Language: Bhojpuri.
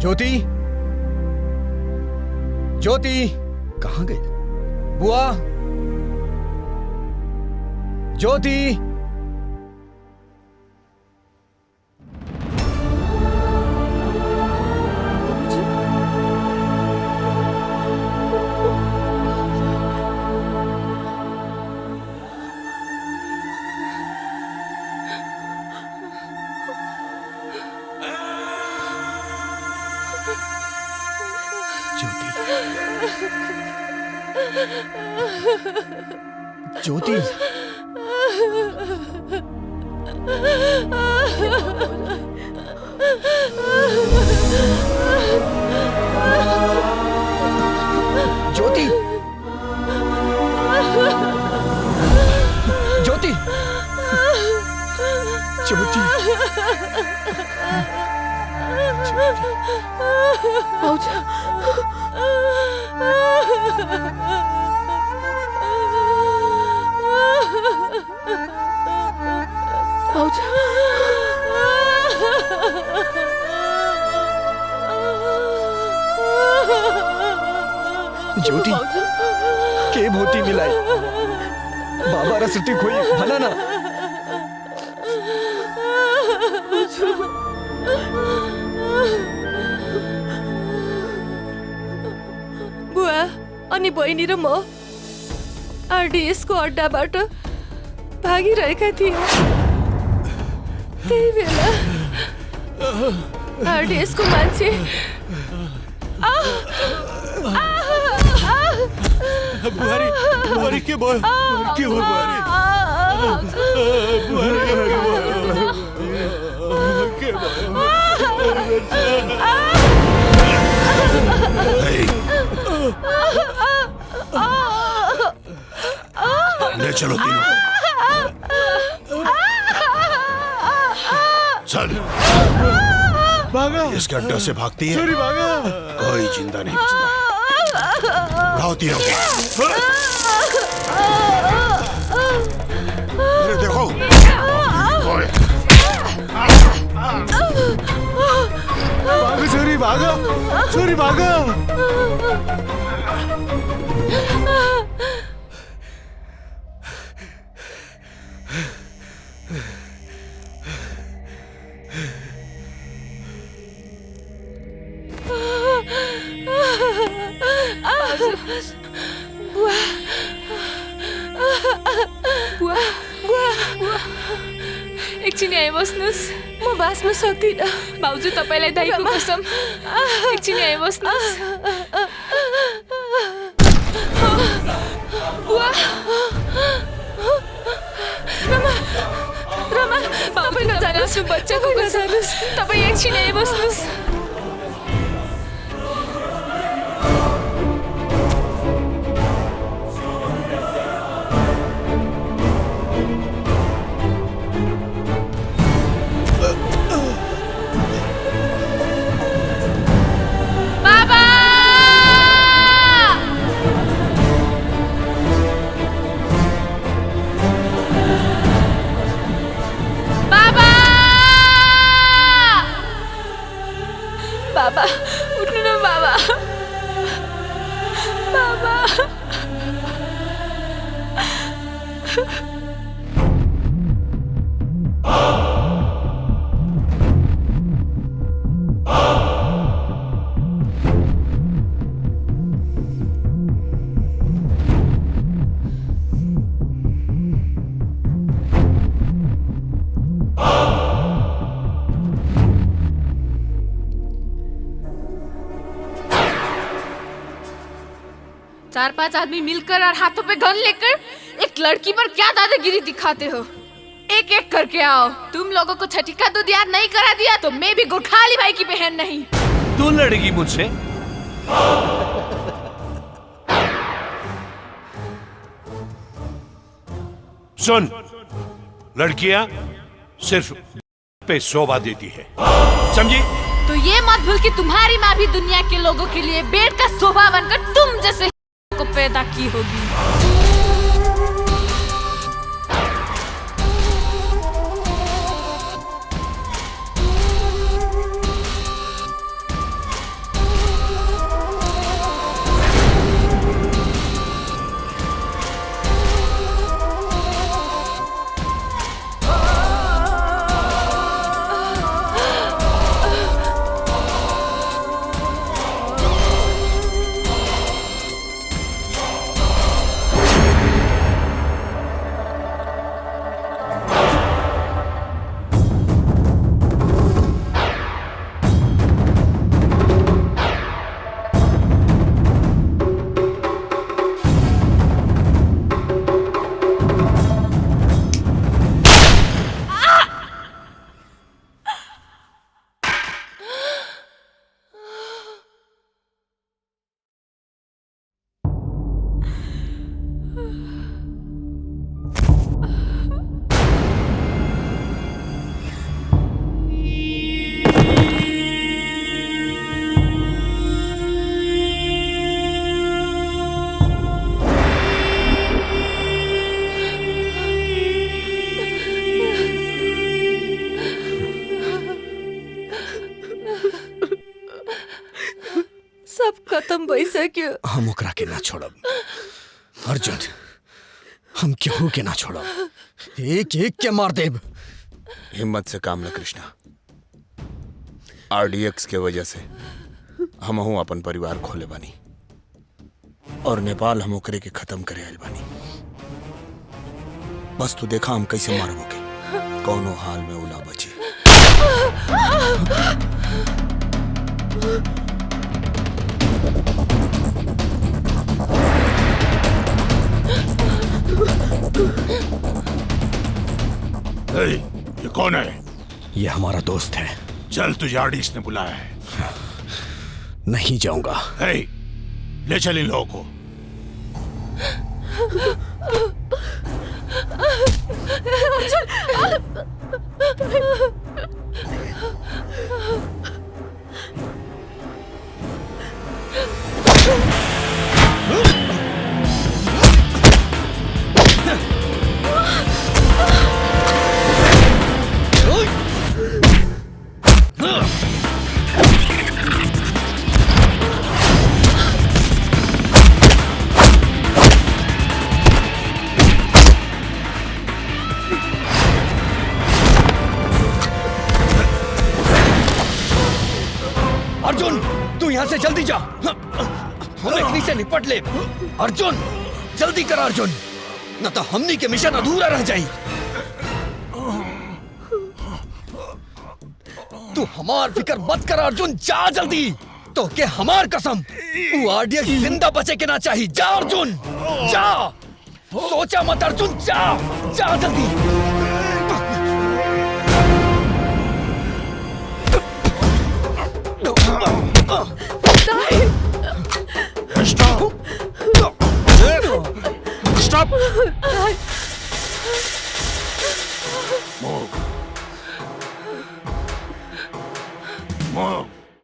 ज्योति, ज्योति कहाँ गई? बुआ, ज्योति। ज्योति, ज्योति, ज्योति, ज्योति, ज्योति के भोती मिलाई बाबा रसटी खोई भला ना। बुआ अनि बहिनी र म आरडीएस को अड्डाबाट भागिरहेका थियौं। त्यही बेला आरडीएस को मान्छे बुहारी, बुहारी के भयो? के हो बुहारी? बुहारी के भयो? ले चलो तीनों, चल। भागा, इस गड्ढा से भागती है, छोरी भागा। कोई जिंदा नहीं बचता। उठाओ तीनों को। अरे देखो, भागा छोरी भागा, छोरी भागा। बुआ, बुआ, एकछिन यहाँ बस्नुस्। म बाँच्न सक्दिनँ। भाउजू तपाईलाई दाइको कसम, एकछिन यहाँ बस्नुस्। बुआ, रमा, रमा, तपाईँ नजानुहोस्, बच्चाको नजानुहोस्। तपाईँ एकछिन यहाँ बस्नुस्। बाबा, उठ्नु न बाबा। बाबा। चार पांच आदमी मिलकर और हाथों पे गन लेकर एक लड़की पर क्या दादागिरी दिखाते हो? एक एक करके आओ। तुम लोगों को छठी का दूध याद नहीं करा दिया तो मैं भी गुरखाली भाई की बहन नहीं। तू लड़ेगी मुझसे? सुन, लड़कियां सिर्फ पे शोभा देती है, समझी? तो ये मत भूल कि तुम्हारी माँ भी दुनिया के लोगों के लिए बेड का शोभा बनकर तुम जैसे को पैदा की होगी। खत्म पैसा क्यों? हम ओकरा के ना छोड़ब अर्जुन, हम केहू के ना छोड़ब, एक एक के मार देब। हिम्मत से काम न कृष्णा। आरडीएक्स के वजह से हमहू अपन परिवार खोले बानी और नेपाल हम ओकरे के खत्म करे आइल बानी। बस तू देखा हम कैसे मारबोगे, कौनो हाल में उला बचे। ये कौन है? ये हमारा दोस्त है। चल, तुझे आरडीएक्स ने बुलाया है। नहीं जाऊंगा। ले चल इन लोगों को। अर्जुन, तू यहाँ से जल्दी जा, हम इतनी से निपट ले। अर्जुन जल्दी कर अर्जुन, न तो हमनी के मिशन अधूरा रह जाई। तू हमार फिक्र मत कर अर्जुन, जा जल्दी। तो के हमार कसम, वो आरडीएक्स जिंदा बचे के ना चाहिए। जा अर्जुन जा, सोचा मत अर्जुन, जा जा जल्दी। Stop! Stop!